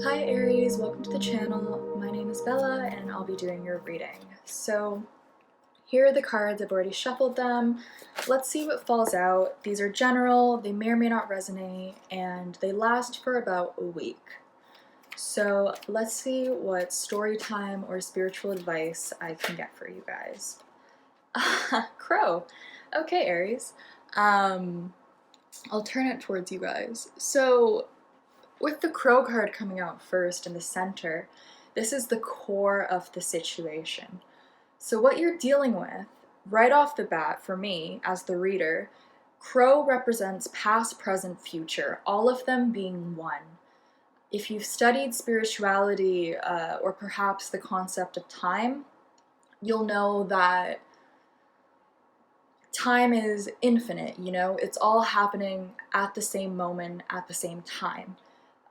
Hi Aries, welcome to the channel. My name is Bella and I'll be doing your reading. So here are the cards, I've already shuffled them. Let's see what falls out. These are general, they may or may not resonate, and they last for about a week. So let's see what story time or spiritual advice I can get for you guys. Crow. Okay, Aries. I'll turn it towards you guys. So with the Crow card coming out first in the center, this is the core of the situation. So what you're dealing with, right off the bat, for me, as the reader, Crow represents past, present, future, all of them being one. If you've studied spirituality, or perhaps the concept of time, you'll know that time is infinite, it's all happening at the same moment, at the same time.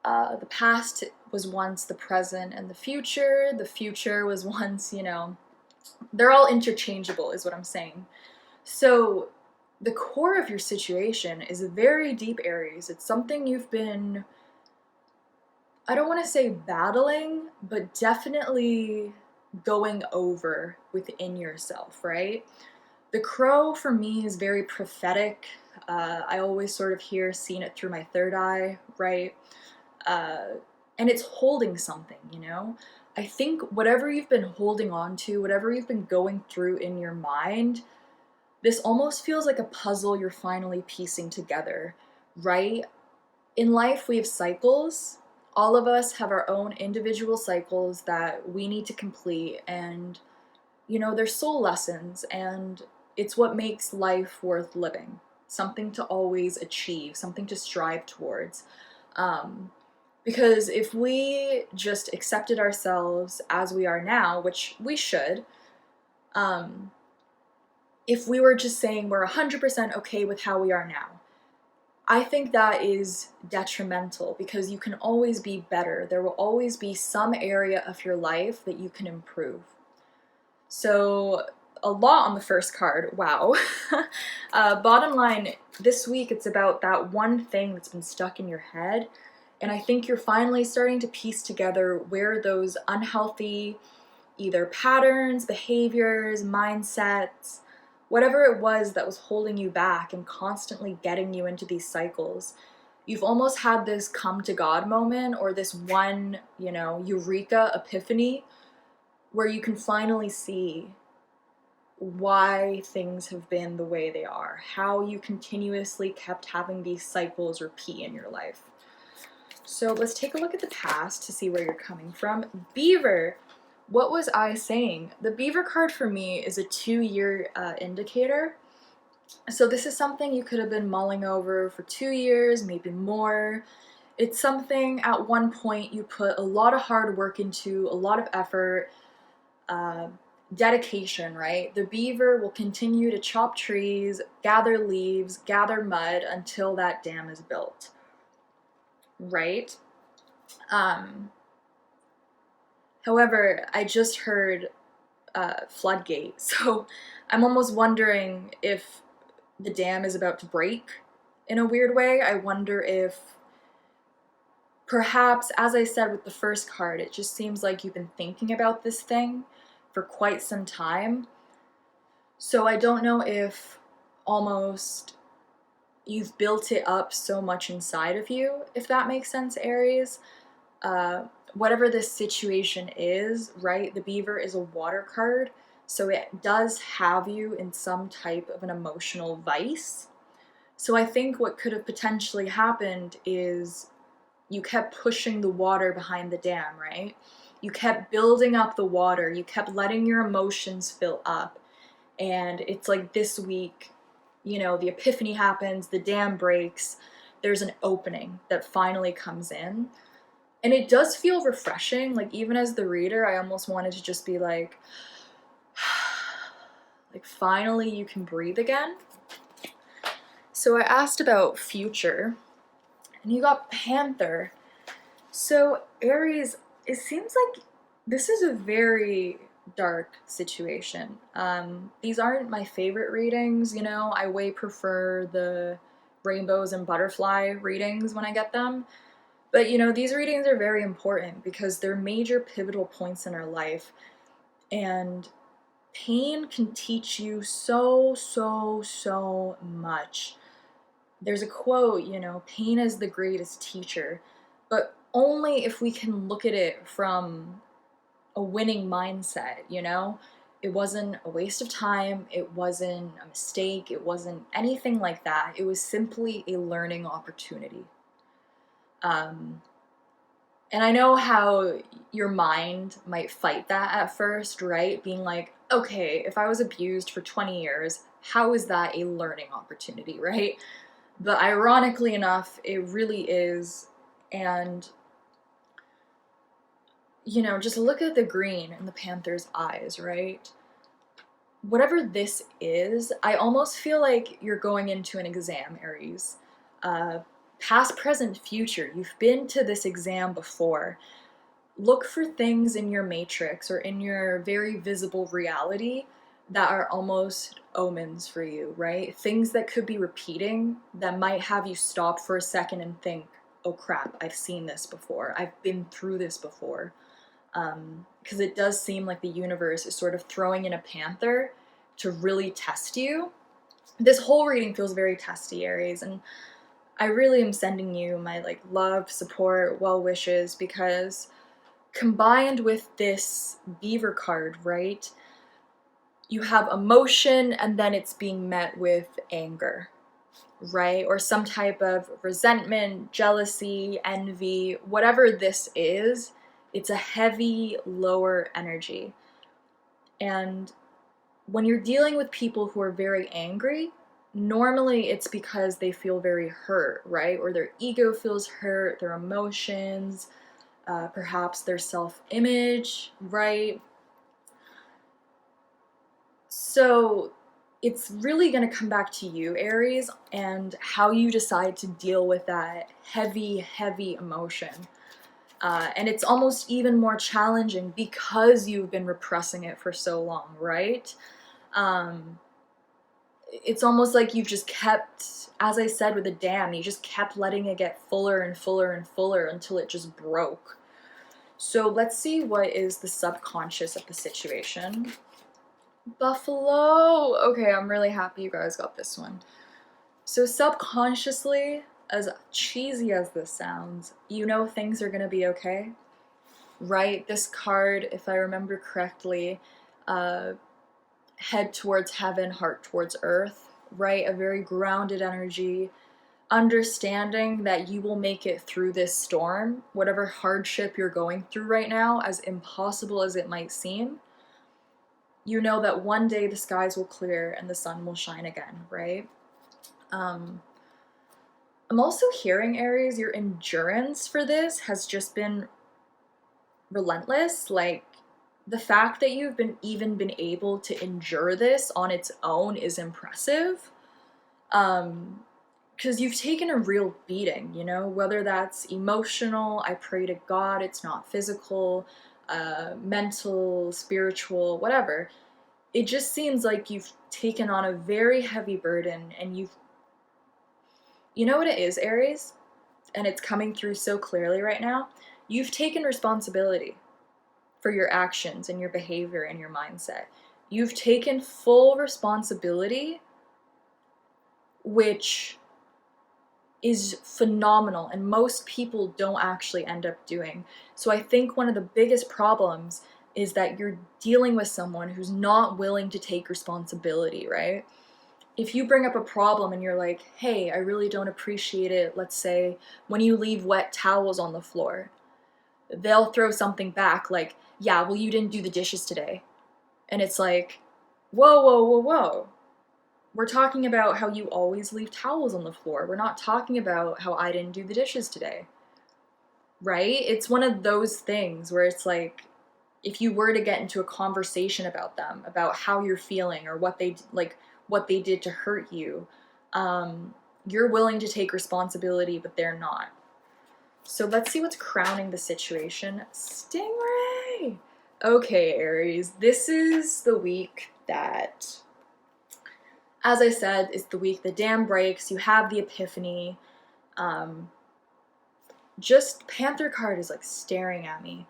The past was once the present and the future. The future was once, they're all interchangeable, is what I'm saying. So the core of your situation is a very deep, Aries. It's something you've been, I don't want to say battling, but definitely going over within yourself, right? The Crow for me is very prophetic. I always sort of hear seeing it through my third eye, right? And it's holding something, I think whatever you've been holding on to, whatever you've been going through in your mind, this almost feels like a puzzle you're finally piecing together, right? In life, we have cycles. All of us have our own individual cycles that we need to complete, and, they're soul lessons, and it's what makes life worth living. Something to always achieve, something to strive towards. Because if we just accepted ourselves as we are now, which we should, if we were just saying we're 100% okay with how we are now, I think that is detrimental because you can always be better. There will always be some area of your life that you can improve. So a lot on the first card, wow. Bottom line, this week it's about that one thing that's been stuck in your head. And I think you're finally starting to piece together where those unhealthy, either patterns, behaviors, mindsets, whatever it was that was holding you back and constantly getting you into these cycles. You've almost had this come to God moment or this one, eureka epiphany where you can finally see why things have been the way they are, how you continuously kept having these cycles repeat in your life. So let's take a look at the past to see where you're coming from. Beaver, what was I saying? The Beaver card for me is a 2-year indicator. So this is something you could have been mulling over for 2 years, maybe more. It's something at one point you put a lot of hard work into, a lot of effort, dedication, right? The beaver will continue to chop trees, gather leaves, gather mud until that dam is built. Right? However, I just heard floodgate, so I'm almost wondering if the dam is about to break in a weird way. I wonder if perhaps, as I said with the first card, it just seems like you've been thinking about this thing for quite some time. So I don't know if almost you've built it up so much inside of you, if that makes sense, Aries. Whatever this situation is, right, the beaver is a water card, so it does have you in some type of an emotional vice. So I think what could have potentially happened is you kept pushing the water behind the dam, right? You kept building up the water, you kept letting your emotions fill up, and it's like this week, the epiphany happens, the dam breaks, there's an opening that finally comes in. And it does feel refreshing. Like, even as the reader, I almost wanted to just be like finally you can breathe again. So I asked about future, and you got Panther. So Aries, it seems like this is a very dark situation. These aren't my favorite readings, I way prefer the rainbows and butterfly readings when I get them. But you know, these readings are very important because they're major pivotal points in our life, and pain can teach you so, so, so much. There's a quote, you know, pain is the greatest teacher, but only if we can look at it from a winning mindset, you know? It wasn't a waste of time, it wasn't a mistake, it wasn't anything like that. It was simply a learning opportunity. Um, and I know how your mind might fight that at first, right? Being like, okay, if I was abused for 20 years, how is that a learning opportunity, right? But ironically enough, it really is. And, you know, just look at the green in the Panther's eyes, right? Whatever this is, I almost feel like you're going into an exam, Aries. Uh, Past, present, future. You've been to this exam before. Look for things in your matrix or in your very visible reality that are almost omens for you, right? Things that could be repeating that might have you stop for a second and think, oh crap, I've seen this before. I've been through this before. Because it does seem like the universe is sort of throwing in a panther to really test you. This whole reading feels very testy, Aries, and I really am sending you my like love, support, well wishes, because combined with this beaver card, right? You have emotion and then it's being met with anger, right? Or some type of resentment, jealousy, envy, whatever this is, it's a heavy, lower energy. And when you're dealing with people who are very angry, normally it's because they feel very hurt, right? Or their ego feels hurt, their emotions, perhaps their self-image, right? So it's really going to come back to you, Aries, and how you decide to deal with that heavy, heavy emotion. And it's almost even more challenging because you've been repressing it for so long, right? It's almost like you've just kept, as I said with a dam, you just kept letting it get fuller and fuller and fuller until it just broke. So let's see what is the subconscious of the situation. Buffalo! Okay, I'm really happy you guys got this one. So subconsciously, as cheesy as this sounds, you know things are gonna be okay, right? This card, if I remember correctly, head towards heaven, heart towards earth, right? A very grounded energy, understanding that you will make it through this storm, whatever hardship you're going through right now, as impossible as it might seem. You know that one day the skies will clear and the sun will shine again, right? I'm also hearing, Aries, your endurance for this has just been relentless. Like, the fact that you've been able to endure this on its own is impressive. Because you've taken a real beating, you know, whether that's emotional, I pray to God it's not physical, mental, spiritual, whatever. It just seems like you've taken on a very heavy burden and you know what it is, Aries? And it's coming through so clearly right now. You've taken responsibility for your actions and your behavior and your mindset. You've taken full responsibility, which is phenomenal and most people don't actually end up doing. So I think one of the biggest problems is that you're dealing with someone who's not willing to take responsibility, right? If you bring up a problem and you're like, hey, I really don't appreciate it, let's say, when you leave wet towels on the floor, they'll throw something back like, yeah, well, you didn't do the dishes today. And it's like, whoa, whoa, whoa, whoa. We're talking about how you always leave towels on the floor. We're not talking about how I didn't do the dishes today. Right? It's one of those things where it's like, if you were to get into a conversation about them, about how you're feeling or what they did to hurt you, you're willing to take responsibility, but they're not. So let's see what's crowning the situation. Stingray! Okay, Aries, this is the week that, as I said, is the week the dam breaks, you have the epiphany. just Panther card is like staring at me.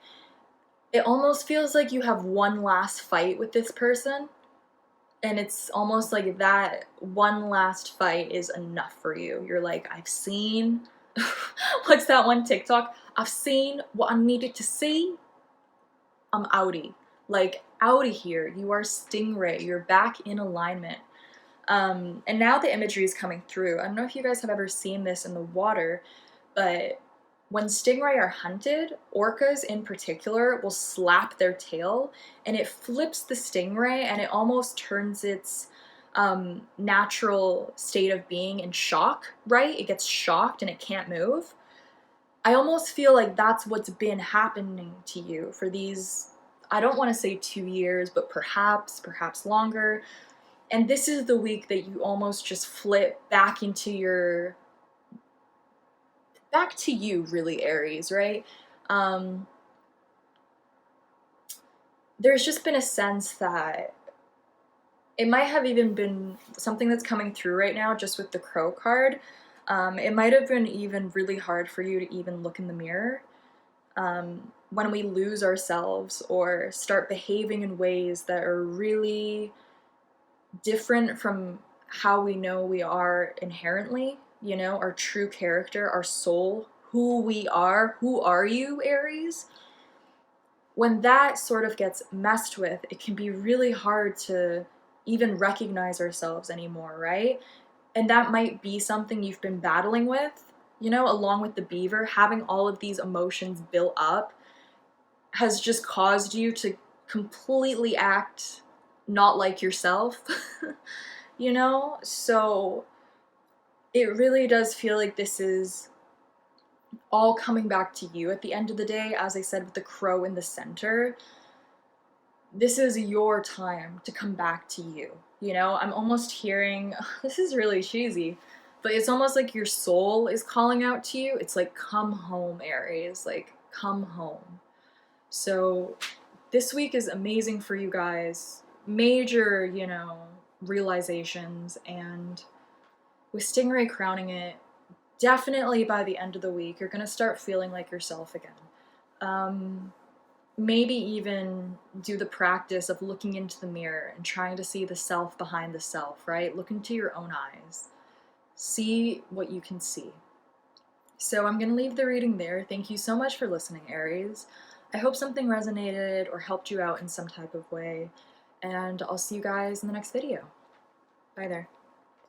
It almost feels like you have one last fight with this person, and it's almost like that one last fight is enough for you. You're like, I've seen, what's that one TikTok? I've seen what I needed to see. I'm outie. Like, outie here. You are Stingray. You're back in alignment. And now the imagery is coming through. I don't know if you guys have ever seen this in the water, but when stingray are hunted, orcas in particular will slap their tail and it flips the stingray and it almost turns its natural state of being in shock, right? It gets shocked and it can't move. I almost feel like that's what's been happening to you for these, I don't want to say 2 years, but perhaps longer. And this is the week that you almost just flip back into back to you, really, Aries, right? There's just been a sense that it might have even been something that's coming through right now just with the crow card. It might have been even really hard for you to even look in the mirror. When we lose ourselves or start behaving in ways that are really different from how we know we are inherently, you know, our true character, our soul, who we are. Who are you, Aries? When that sort of gets messed with, it can be really hard to even recognize ourselves anymore, right? And that might be something you've been battling with, you know, along with the beaver. Having all of these emotions built up has just caused you to completely act not like yourself, you know? So it really does feel like this is all coming back to you at the end of the day. As I said, with the crow in the center, this is your time to come back to you. You know, I'm almost hearing, this is really cheesy, but it's almost like your soul is calling out to you. It's like, come home, Aries, like, come home. So this week is amazing for you guys. Major, you know, realizations, and with Stingray crowning it, definitely by the end of the week, you're gonna start feeling like yourself again. Maybe even do the practice of looking into the mirror and trying to see the self behind the self, right? Look into your own eyes. See what you can see. So I'm gonna leave the reading there. Thank you so much for listening, Aries. I hope something resonated or helped you out in some type of way, and I'll see you guys in the next video. Bye there.